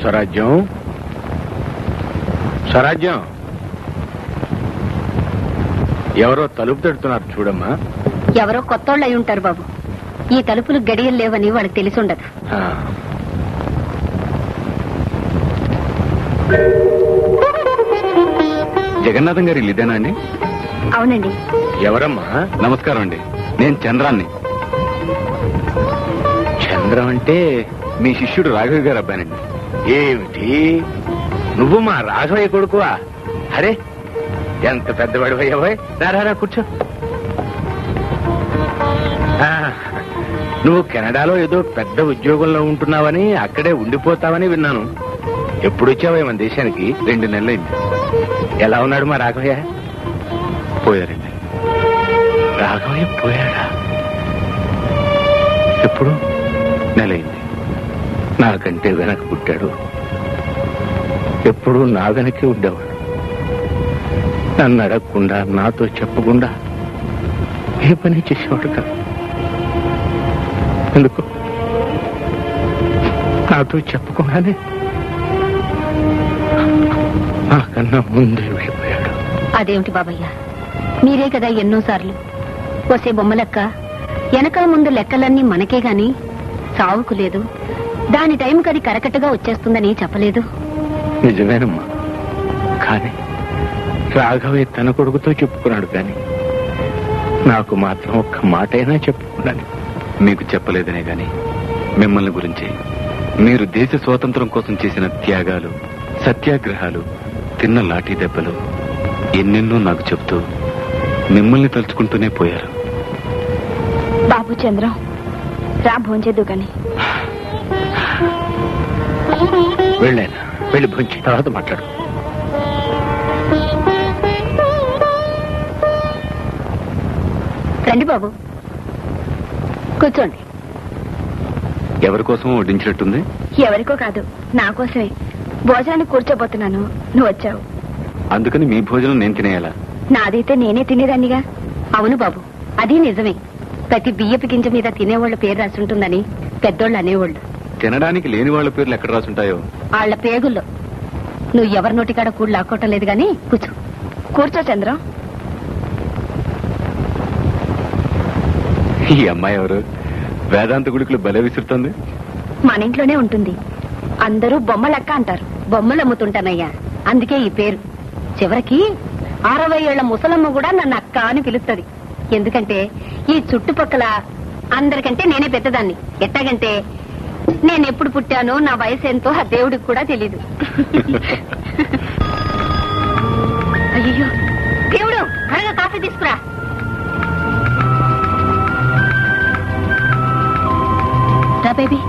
స్వరాజ్యం స్వరాజ్యం ఎవరో తలుపు తడుతున్నారు చూడమ్మా. ఎవరో కొత్తోళ్ళు అయి ఉంటారు బాబు. ఈ తలుపులు గడియలు లేవని వాళ్ళకి తెలిసి ఉండదు. జగన్నాథం గారి ఇదేనా అండి? అవునండి. ఎవరమ్మా? నమస్కారం అండి, నేను చంద్రాన్ని. చంద్రం అంటే మీ శిష్యుడు రాఘవ గారు అబ్బాయినండి. ఏమిటి నువ్వు మా రాఘవయ్య కొడుకువా? అరే ఎంత పెద్దవాడు అయ్యావోయ్. రారా కూర్చో. నువ్వు కెనడాలో ఏదో పెద్ద ఉద్యోగంలో ఉంటున్నావని, అక్కడే ఉండిపోతావని విన్నాను. ఎప్పుడు వచ్చావా మన దేశానికి? 2 నెలలైంది. ఎలా ఉన్నాడు మా రాఘవయ్య? పోయారండి. రాఘవయ్య పోయాడా? ఎప్పుడు? నెలైంది. నాకంటే వెనక పుట్టాడు. ఎప్పుడు నా వెనకే ఉండేవాడు. నన్ను అడగకుండా, నాతో చెప్పకుండా ఏ పని చేసేవాడు కాదు. ఎందుకు? నాతో చెప్పకుండానే నాకన్నా ముందే వెళ్ళిపోయాడు. అదేమిటి బాబయ్య, మీరే కదా ఎన్నోసార్లు వసే బొమ్మలెక్క వెనక ముందు లెక్కలన్నీ మనకే గాని సావుకు లేదు, దాని టైంకి అది కరకట్టుగా వచ్చేస్తుందని చెప్పలేదు. నిజమేనమ్మా. కానీ రాఘవయ్య తన కొడుకుతో చెప్పుకున్నాడు, కానీ నాకు మాత్రం ఒక్క మాటైనా చెప్పుకున్నాను. మీకు చెప్పలేదనే గాని మిమ్మల్ని గురించి, మీరు దేశ స్వాతంత్రం కోసం చేసిన త్యాగాలు, సత్యాగ్రహాలు, తిన్న లాఠీ దెబ్బలు ఎన్నెన్నో నాకు చెప్తూ మిమ్మల్ని తలుచుకుంటూనే పోయారు. బాబు చంద్రం, రా భోంచేద్దు గాని. వెళ్ళాను, వెళ్ళి భోంచి తర్వాత మాట్లాడు. రండి బాబు, కూర్చోండి. ఎవరి కోసం వడ్డించినట్టుంది? ఎవరికో కాదు, నా కోసమే. భోజనానికి కూర్చోబోతున్నాను, నువ్వు వచ్చావు. అందుకని మీ భోజనం నేను తినేయాలా? నాదైతే నేనే తినేదాన్నిగా. అవును బాబు, అది నిజమే. ప్రతి బియ్యపు గింజ మీద తినేవాళ్ళ పేరు రాసుంటుందని పెద్దోళ్ళు అనేవాళ్ళు. తినడానికి లేని వాళ్ళ పేర్లు ఎక్కడ రాసుంటాయో? వాళ్ళ పేగుల్లో. నువ్వు ఎవరి నోటికాడ కూడా లాక్కోవటం లేదు గాని కూర్చో. కూర్చో చంద్రం. ఈ అమ్మాయి ఎవరు? వేదాంత గుడికులు బలే విసురుతుంది. మన ఇంట్లోనే ఉంటుంది. అందరూ బొమ్మలక్క అంటారు. బొమ్మలు అమ్ముతుంటానయ్యా, అందుకే ఈ పేరు. చివరికి 60 ఏళ్ల ముసలమ్మ కూడా నన్ను అక్క అని పిలుస్తుంది. ఎందుకంటే ఈ చుట్టుపక్కల అందరికంటే నేనే పెద్దదాన్ని. ఎట్టాగంటే నేను ఎప్పుడు పుట్టానో, నా వయసు ఎంతో ఆ దేవుడికి కూడా తెలీదు. అయ్యో దేవుడు, త్వరగా కాఫీ తీసుకురా. రా బేబీ.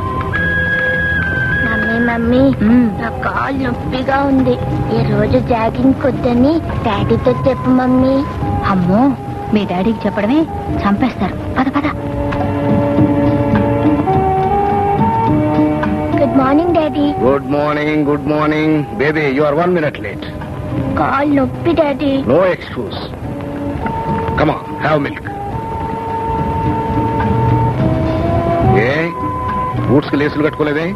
మమ్మీ మమ్మీ, నా కాలు నొప్పిగా ఉంది. ఈ రోజు జాగింగ్ కొద్దని డాడీతో చెప్పు మమ్మీ. అమ్మో, మీ డాడీకి చెప్పడమే చంపేస్తారు. పద పద. Good morning daddy. Good morning. Good morning baby, you are 1 minute late. కాలు నొప్పి daddy. No excuse. Come on, have milk. ఏ బూట్స్ కి లేసులు కట్టుకోలేదే?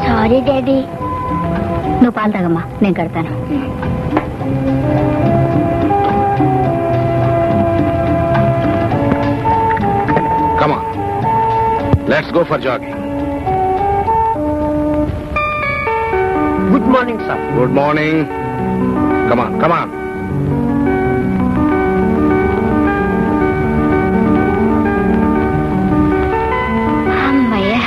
Sorry daddy. నువ్వు పాలు తాగమ్మా, నేను కడతాను. Come on. Let's go for jogging. Good morning, sir. Good morning. Come on, come on. అమ్మయ్యా.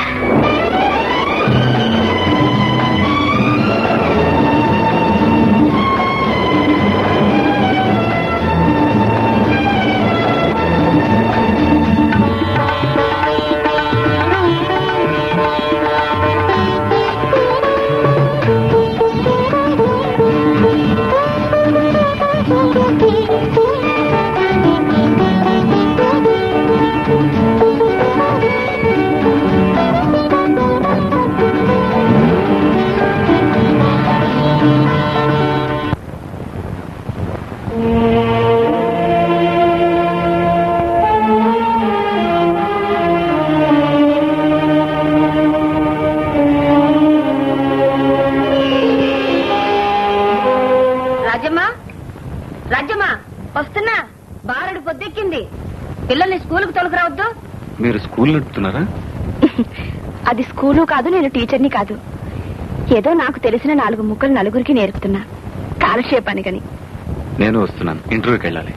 మీరు స్కూల్ నడుపుతున్నారా? అది స్కూలు కాదు, నేను టీచర్ని కాదు. ఏదో నాకు తెలిసిన 4 ముక్కలు నలుగురికి నేర్పుతున్నా, కాలక్షేపానికని. నేను వస్తున్నాను, ఇంటర్వ్యూకి వెళ్ళాలి.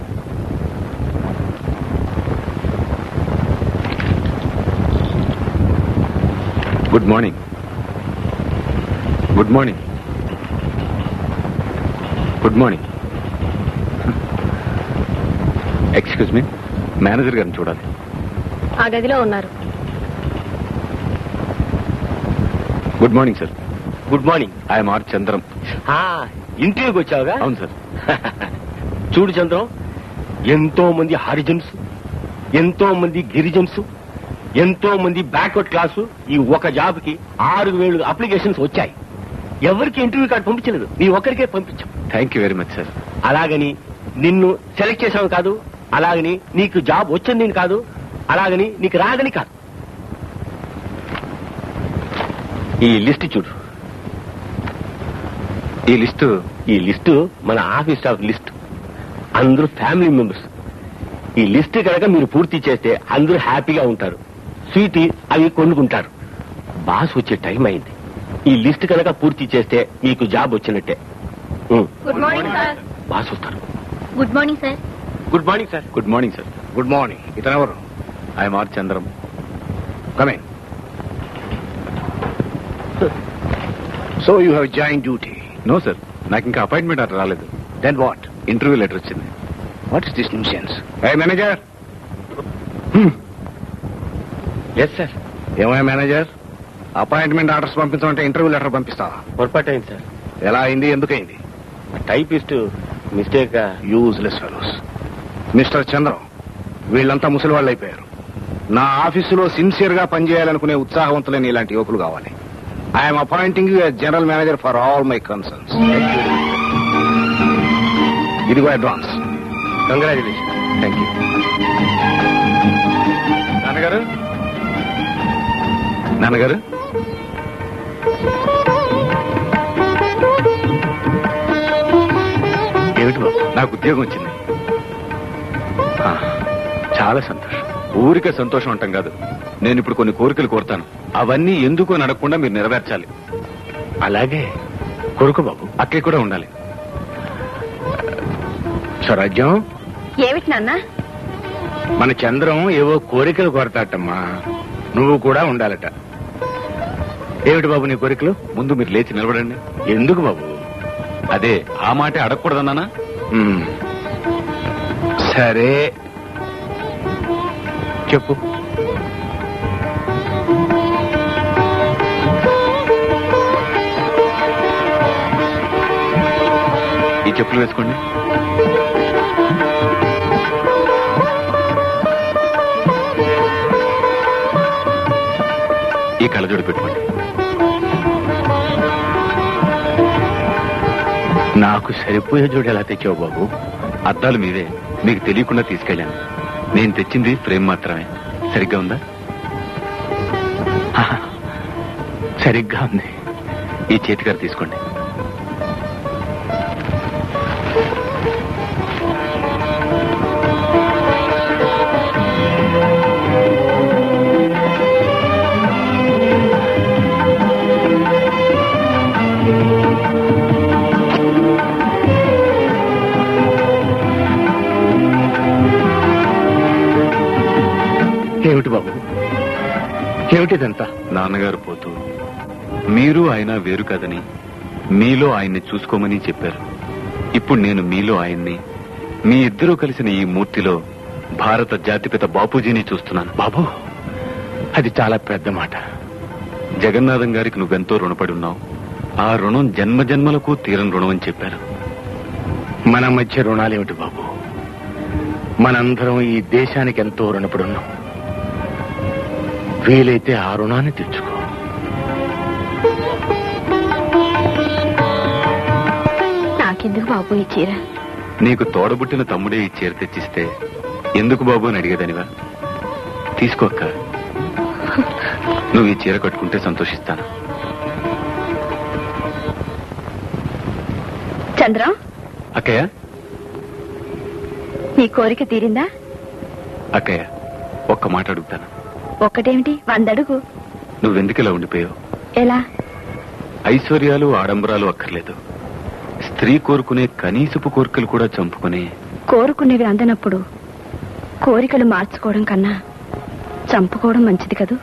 Good morning. Good morning. Good morning. Excuse me, manager గారిని చూడాలి. ఆ గదిలో ఉన్నారు. Good morning sir. Good morning. I'm R Chandram. ఇంటర్వ్యూకి వచ్చావుగా? అవును సార్. చూడు చంద్రం, ఎంతో మంది హారిజన్స్, ఎంతో మంది గిరిజన్స్, ఎంతో మంది బ్యాక్వర్డ్ క్లాసు ఈ ఒక జాబ్ కి 6,000 అప్లికేషన్స్ వచ్చాయి. ఎవరికి ఇంటర్వ్యూ కార్డు పంపించలేదు, నీ ఒక్కరికే పంపించాం. Thank you very much sir. అలాగని నిన్ను సెలెక్ట్ చేసావు కాదు, అలాగని నీకు జాబ్ వచ్చింది కాదు, అలాగని నీకు రాదని కాదు. ఈ లిస్ట్ చూడు. ఈ లిస్టు మన ఆఫీస్ స్టాఫ్ లిస్ట్. అందరూ ఫ్యామిలీ మెంబర్స్. ఈ లిస్ట్ కనుక మీరు పూర్తి చేస్తే అందరూ హ్యాపీగా ఉంటారు, స్వీట్ అవి కొనుక్కుంటారు. బాస్ వచ్చే టైం అయింది. ఈ లిస్ట్ కనుక పూర్తి చేస్తే మీకు జాబ్ వచ్చినట్టే. Good morning sir. బాస్ వస్తారు. Good morning sir. Good morning sir. Good morning sir. Good morning. ఇతనెవరు? I'm R Chandram. Coming. So you have join duty? No sir, నాకు ఇంకా అపాయింట్మెంట్ ఆర్డర్ రాలేదు. Then what? ఇంటర్వ్యూ లెటర్ వచ్చింది. What is this nuisance? Hey manager. Yes sir. ఏమయ్యా manager, appointment orders పంపించమంటే interview letter పంపిస్తావా? పొరపాటు అయింది సార్. ఎలా అయింది? ఎందుకైంది? Typist mistake. Useless fellows. Mister Chandram, వీళ్ళంతా ముసలి వాళ్ళు అయిపోయారు. నా ఆఫీసులో సిన్సియర్ గా పనిచేయాలనుకునే ఉత్సాహవంతులైన ఇలాంటి యువకులు కావాలి. I'm appointing you as general manager for all my concerns. ఇదిగో అడ్వాన్స్. కంగ్రాచులేషన్. Thank you. నాన్నగారు, నాన్నగారు, ఏమిటి బాబు? నాకు ఉద్యోగం వచ్చింది. ఆ, చాలా సంతోషం. ఊరికే సంతోషం అంటాం కాదు, నేను ఇప్పుడు కొన్ని కోరికలు కోరుతాను. అవన్నీ ఎందుకు అని అడగకుండా మీరు నెరవేర్చాలి. అలాగే కొడుకు బాబు. అక్కడే కూడా ఉండాలి. స్వరాజ్యం, ఏమిటి నాన్న? మన చంద్రం ఏవో కోరికలు కోరతాటమ్మా, నువ్వు కూడా ఉండాలట. ఏమిటి బాబు నీ కోరికలు? ముందు మీరు లేచి నిలబడండి. ఎందుకు బాబు? అదే, ఆ మాటే అడగకూడదన్నానా? సరే చెప్పు. ఈ చెప్పులు వేసుకోండి. ఈ కళ్ళజోడు పెట్టుకోండి. నాకు సరిపోయే జోడు ఎలా తెచ్చావు బాబు? అద్దాలు మీవే, మీకు తెలియకుండా తీసుకెళ్ళాను. నేను తెచ్చింది ఫ్రేమ్ మాత్రమే. సరిగ్గా ఉందా? ఆహా, సరిగ్గా ఉంది. ఈ చేతికారు తీసుకోండి. ఏమిటి బాబు, ఏమిటిదంతా? నాన్నగారు పోతూ మీరు ఆయన వేరు కాదని, మీలో ఆయన్ని చూసుకోమని చెప్పారు. ఇప్పుడు నేను మీలో ఆయన్ని, మీ ఇద్దరూ కలిసిన ఈ మూర్తిలో భారత జాతిపిత బాపూజీని చూస్తున్నాను. బాబు, అది చాలా పెద్ద మాట. జగన్నాథం గారికి నువ్వెంతో రుణపడి ఉన్నావు. ఆ రుణం జన్మ జన్మలకు తీరని రుణం అని చెప్పారు. మన మధ్య రుణాలేమిటి బాబు? మనందరం ఈ దేశానికి ఎంతో రుణపడి ఉన్నాం. వీలైతే ఆ రుణాన్ని తెచ్చుకో. నాకెందుకు బాబు ఈ చీర? నీకు తోడబుట్టిన తమ్ముడే ఈ చీర తెచ్చిస్తే ఎందుకు బాబు అని అడిగేదానివా? తీసుకోక్క. నువ్వు ఈ చీర కట్టుకుంటే సంతోషిస్తాను. చంద్రం, అక్కయ్య, నీ కోరిక తీరిందా? అక్కయ్య, ఒక్క మాట అడుగుతాను. ఒక్కటేమిటి 100 అడుగు. నువ్వెందుకు ఇలా ఉండిపోయావు? ఎలా? ఐశ్వర్యాలు ఆడంబరాలు అక్కర్లేదు. స్త్రీ కోరుకునే కనీసపు కోరికలు కూడా చంపుకుని కోరుకునేవి అందనప్పుడు కోరికలు మార్చుకోవడం కన్నా చంపుకోవడం మంచిది కదూ.